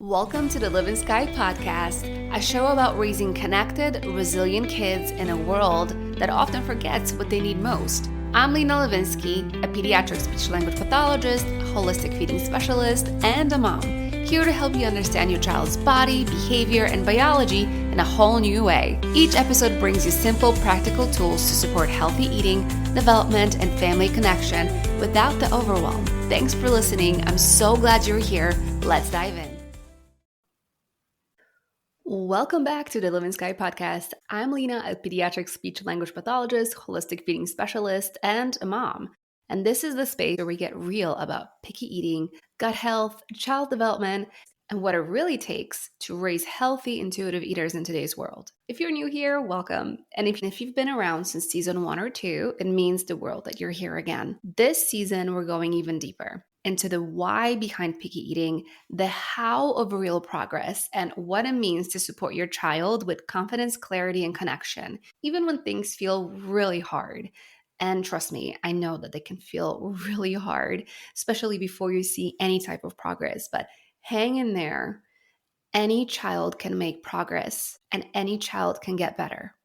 Welcome to the Livin'Sky podcast, a show about raising connected, resilient kids in a world that often forgets what they need most. I'm Lena Livinsky, a pediatric speech-language pathologist, holistic feeding specialist, and a mom, here to help you understand your child's body, behavior, and biology in a whole new way. Each episode brings you simple, practical tools to support healthy eating, development, and family connection without the overwhelm. Thanks for listening. I'm so glad you're here. Let's dive in. Welcome back to the Livin'Sky podcast. I'm Lena, a pediatric speech-language pathologist, holistic feeding specialist, and a mom. And this is the space where we get real about picky eating, gut health, child development, and what it really takes to raise healthy, intuitive eaters in today's world. If you're new here, welcome. And if you've been around since season 1 or 2, it means the world that you're here again. This season, we're going even deeper into the why behind picky eating, the how of real progress, and what it means to support your child with confidence, clarity, and connection, even when things feel really hard. And trust me, I know that they can feel really hard, especially before you see any type of progress, but hang in there. Any child can make progress and any child can get better.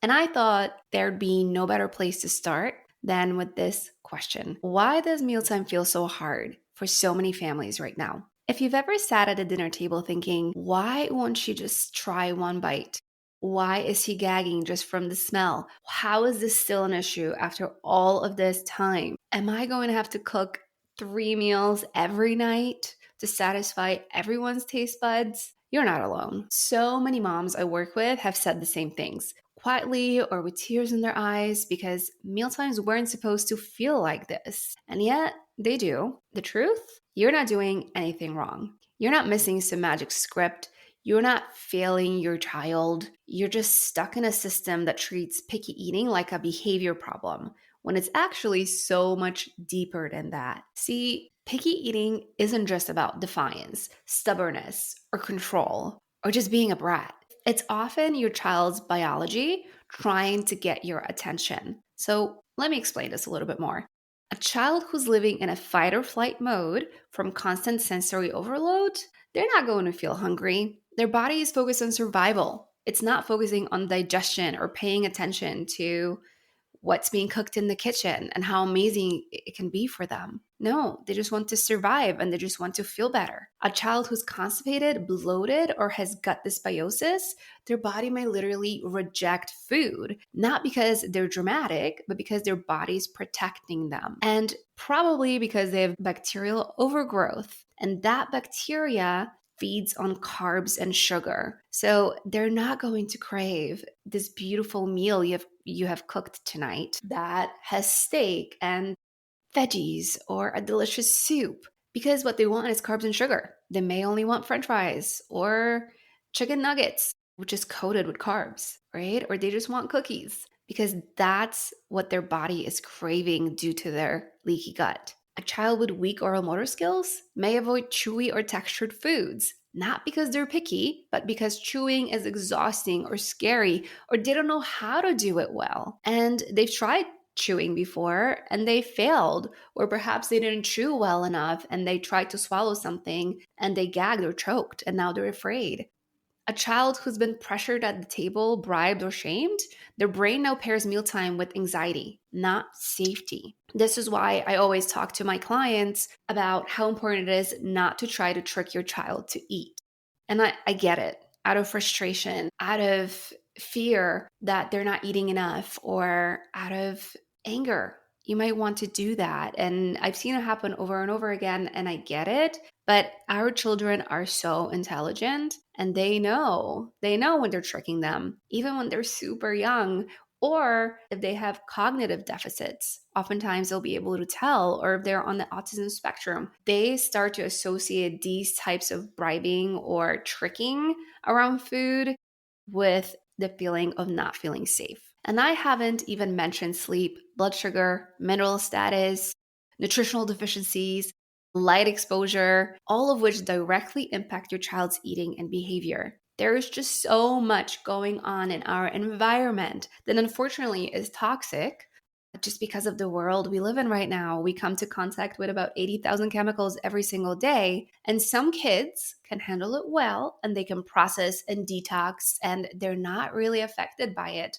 And I thought there'd be no better place to start than with this question. Why does mealtime feel so hard for so many families right now? If you've ever sat at a dinner table thinking, why won't she just try one bite? Why is he gagging just from the smell? How is this still an issue after all of this time? Am I going to have to cook 3 meals every night to satisfy everyone's taste buds? You're not alone. So many moms I work with have said the same things, quietly or with tears in their eyes, because mealtimes weren't supposed to feel like this. And yet, they do. The truth? You're not doing anything wrong. You're not missing some magic script. You're not failing your child. You're just stuck in a system that treats picky eating like a behavior problem, when it's actually so much deeper than that. See, picky eating isn't just about defiance, stubbornness, or control, or just being a brat. It's often your child's biology trying to get your attention. So let me explain this a little bit more. A child who's living in a fight or flight mode from constant sensory overload, they're not going to feel hungry. Their body is focused on survival. It's not focusing on digestion or paying attention to what's being cooked in the kitchen and how amazing it can be for them. No, they just want to survive and they just want to feel better. A child who's constipated, bloated, or has gut dysbiosis, their body may literally reject food, not because they're dramatic, but because their body's protecting them. And probably because they have bacterial overgrowth. And that bacteria feeds on carbs and sugar. So they're not going to crave this beautiful meal you have cooked tonight that has steak and veggies or a delicious soup, because what they want is carbs and sugar. They may only want French fries or chicken nuggets, which is coated with carbs, right? Or they just want cookies because that's what their body is craving due to their leaky gut. A child with weak oral motor skills may avoid chewy or textured foods, not because they're picky, but because chewing is exhausting or scary, or they don't know how to do it well. And they've tried chewing before and they failed, or perhaps they didn't chew well enough and they tried to swallow something and they gagged or choked and now they're afraid. A child who's been pressured at the table, bribed, or shamed, their brain now pairs mealtime with anxiety, not safety. This is why I always talk to my clients about how important it is not to try to trick your child to eat. And I get it. Out of frustration, out of fear that they're not eating enough, or out of anger, you might want to do that. And I've seen it happen over and over again, and I get it. But our children are so intelligent and they know when they're tricking them, even when they're super young, or if they have cognitive deficits. Oftentimes they'll be able to tell, or if they're on the autism spectrum, they start to associate these types of bribing or tricking around food with the feeling of not feeling safe. And I haven't even mentioned sleep, blood sugar, mineral status, nutritional deficiencies, light exposure, all of which directly impact your child's eating and behavior. There is just so much going on in our environment that unfortunately is toxic, just because of the world we live in right now. We come to contact with about 80,000 chemicals every single day. And some kids can handle it well and they can process and detox and they're not really affected by it.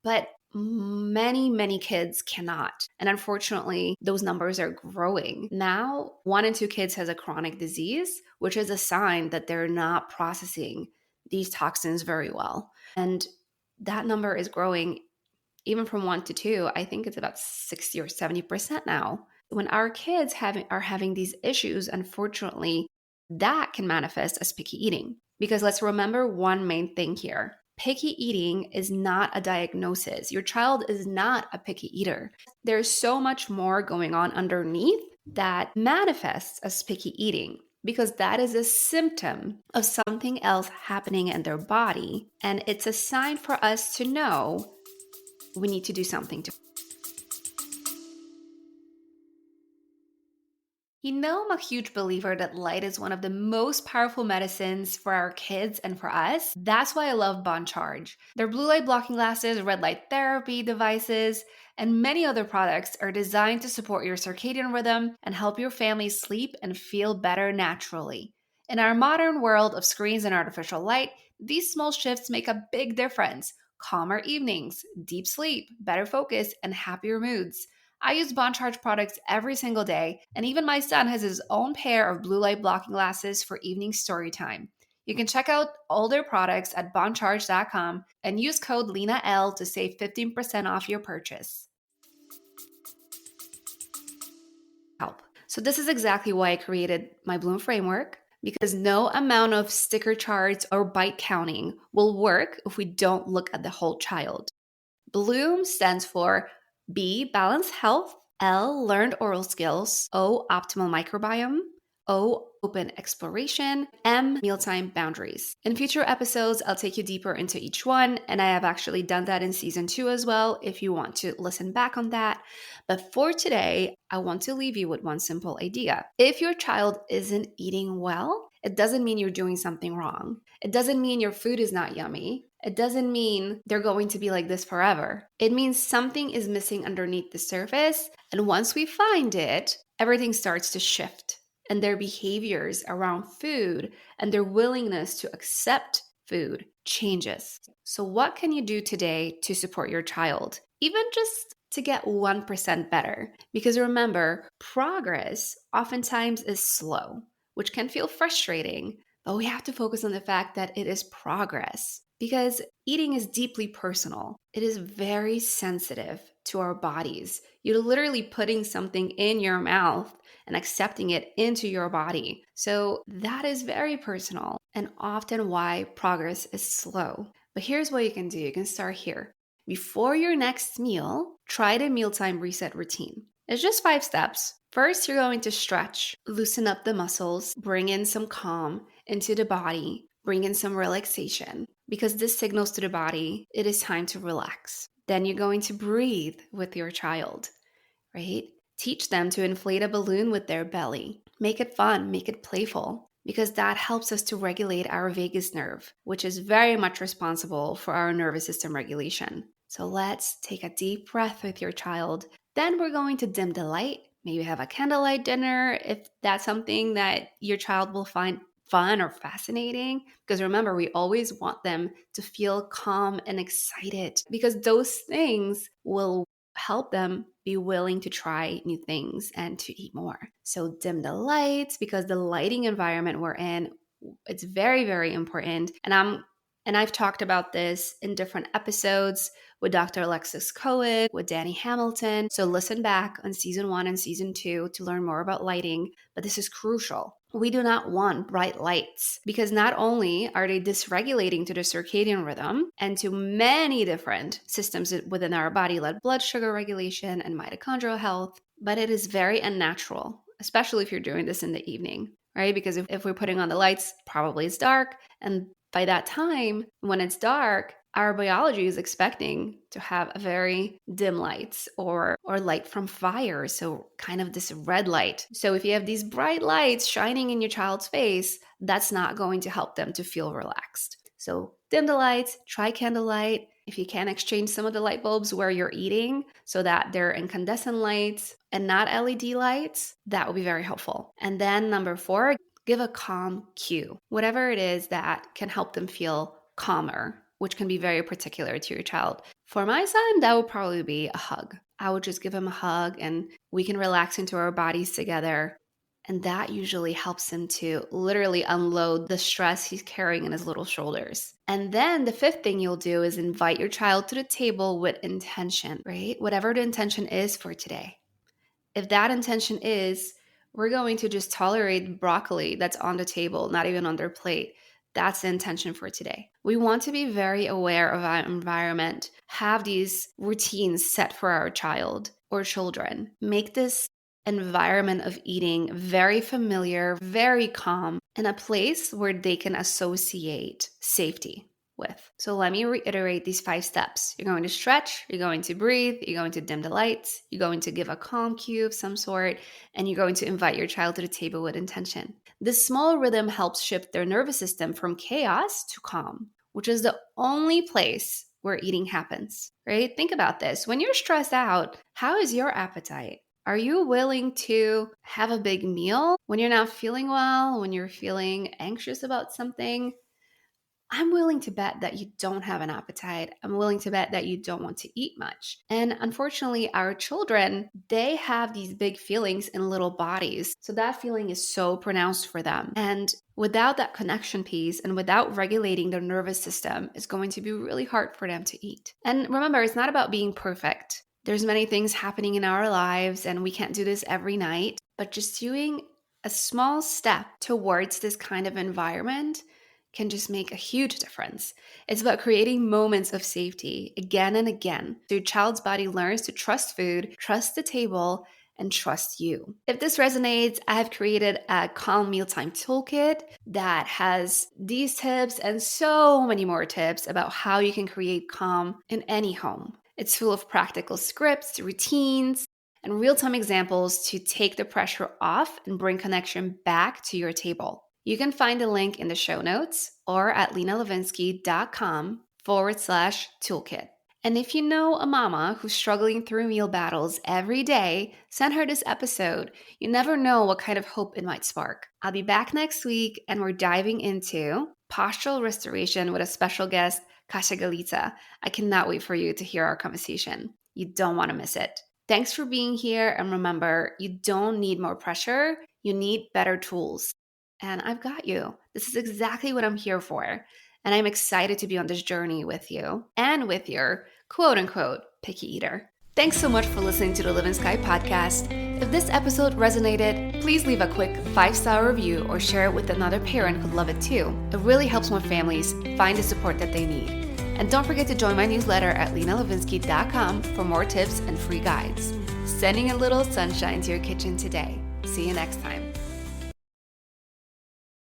But many, many kids cannot. And unfortunately, those numbers are growing. Now, 1 in 2 kids has a chronic disease, which is a sign that they're not processing these toxins very well. And that number is growing even from 1 to 2. I think it's about 60 or 70% now. When our kids are having these issues, unfortunately, that can manifest as picky eating. Because let's remember one main thing here. Picky eating is not a diagnosis. Your child is not a picky eater. There's so much more going on underneath that manifests as picky eating, because that is a symptom of something else happening in their body. And it's a sign for us to know we need to do something to. I'm a huge believer that light is one of the most powerful medicines for our kids and for us. That's why I love Bon Charge. Their blue light blocking glasses, red light therapy devices, and many other products are designed to support your circadian rhythm and help your family sleep and feel better naturally. In our modern world of screens and artificial light, these small shifts make a big difference. Calmer evenings, deep sleep, better focus, and happier moods. I use Bon Charge products every single day, and even my son has his own pair of blue light blocking glasses for evening story time. You can check out all their products at boncharge.com and use code LENAL to save 15% off your purchase. So this is exactly why I created my B.L.O.O.M framework, because no amount of sticker charts or bite counting will work if we don't look at the whole child. B.L.O.O.M stands for B, balanced health; L, learned oral skills; O, optimal microbiome; O, open exploration; M, mealtime boundaries. In future episodes, I'll take you deeper into each one, and I have actually done that in season 2 as well, if you want to listen back on that. But for today, I want to leave you with one simple idea. If your child isn't eating well, it doesn't mean you're doing something wrong. It doesn't mean your food is not yummy. It doesn't mean they're going to be like this forever. It means something is missing underneath the surface. And once we find it, everything starts to shift. And their behaviors around food and their willingness to accept food changes. So what can you do today to support your child? Even just to get 1% better. Because remember, progress oftentimes is slow, which can feel frustrating. But we have to focus on the fact that it is progress. Because eating is deeply personal. It is very sensitive to our bodies. You're literally putting something in your mouth and accepting it into your body. So that is very personal and often why progress is slow. But here's what you can do. You can start here. Before your next meal, try the Mealtime Reset Routine. It's just 5 steps. First, you're going to stretch, loosen up the muscles, bring in some calm into the body, bring in some relaxation, because this signals to the body it is time to relax. Then you're going to breathe with your child, right? Teach them to inflate a balloon with their belly. Make it fun, make it playful, because that helps us to regulate our vagus nerve, which is very much responsible for our nervous system regulation. So let's take a deep breath with your child. Then we're going to dim the light. Maybe have a candlelight dinner if that's something that your child will find fun or fascinating. Because remember, we always want them to feel calm and excited, because those things will help them be willing to try new things and to eat more. So dim the lights, because the lighting environment we're in, it's very, very important. And I've talked about this in different episodes with Dr. Alexis Cohen, with Danny Hamilton. So listen back on season 1 and season 2 to learn more about lighting. But this is crucial. We do not want bright lights, because not only are they dysregulating to the circadian rhythm and to many different systems within our body, like blood sugar regulation and mitochondrial health, but it is very unnatural, especially if you're doing this in the evening, right? Because if we're putting on the lights, probably it's dark. And by that time, when it's dark, our biology is expecting to have a very dim lights or light from fire. So kind of this red light. So if you have these bright lights shining in your child's face, that's not going to help them to feel relaxed. So dim the lights, try candlelight. If you can exchange some of the light bulbs where you're eating so that they're incandescent lights and not LED lights, that would be very helpful. And then number 4, give a calm cue. Whatever it is that can help them feel calmer, which can be very particular to your child. For my son, that would probably be a hug. I would just give him a hug and we can relax into our bodies together. And that usually helps him to literally unload the stress he's carrying in his little shoulders. And then the 5th thing you'll do is invite your child to the table with intention, right? Whatever the intention is for today. If that intention is, we're going to just tolerate broccoli that's on the table, not even on their plate. That's the intention for today. We want to be very aware of our environment, have these routines set for our child or children. Make this environment of eating very familiar, very calm, and a place where they can associate safety with. So let me reiterate these 5 steps. You're going to stretch, you're going to breathe, you're going to dim the lights, you're going to give a calm cue of some sort, and you're going to invite your child to the table with intention. This small rhythm helps shift their nervous system from chaos to calm, which is the only place where eating happens, right? Think about this. When you're stressed out, how is your appetite? Are you willing to have a big meal when you're not feeling well, when you're feeling anxious about something? I'm willing to bet that you don't have an appetite. I'm willing to bet that you don't want to eat much. And unfortunately, our children, they have these big feelings in little bodies. So that feeling is so pronounced for them. And without that connection piece and without regulating their nervous system, it's going to be really hard for them to eat. And remember, it's not about being perfect. There's many things happening in our lives and we can't do this every night, but just doing a small step towards this kind of environment can just make a huge difference. It's about creating moments of safety again and again so your child's body learns to trust food, trust the table, and trust you. If this resonates, I have created a calm mealtime toolkit that has these tips and so many more tips about how you can create calm in any home. It's full of practical scripts, routines, and real-time examples to take the pressure off and bring connection back to your table. You can find the link in the show notes or at lenalivinsky.com/toolkit. And if you know a mama who's struggling through meal battles every day, send her this episode. You never know what kind of hope it might spark. I'll be back next week and we're diving into postural restoration with a special guest, Kasia Galica. I cannot wait for you to hear our conversation. You don't want to miss it. Thanks for being here. And remember, you don't need more pressure. You need better tools. And I've got you. This is exactly what I'm here for. And I'm excited to be on this journey with you and with your quote unquote picky eater. Thanks so much for listening to the Livin'Sky podcast. If this episode resonated, please leave a quick 5-star review or share it with another parent who'd love it too. It really helps more families find the support that they need. And don't forget to join my newsletter at lenalivinsky.com for more tips and free guides. Sending a little sunshine to your kitchen today. See you next time.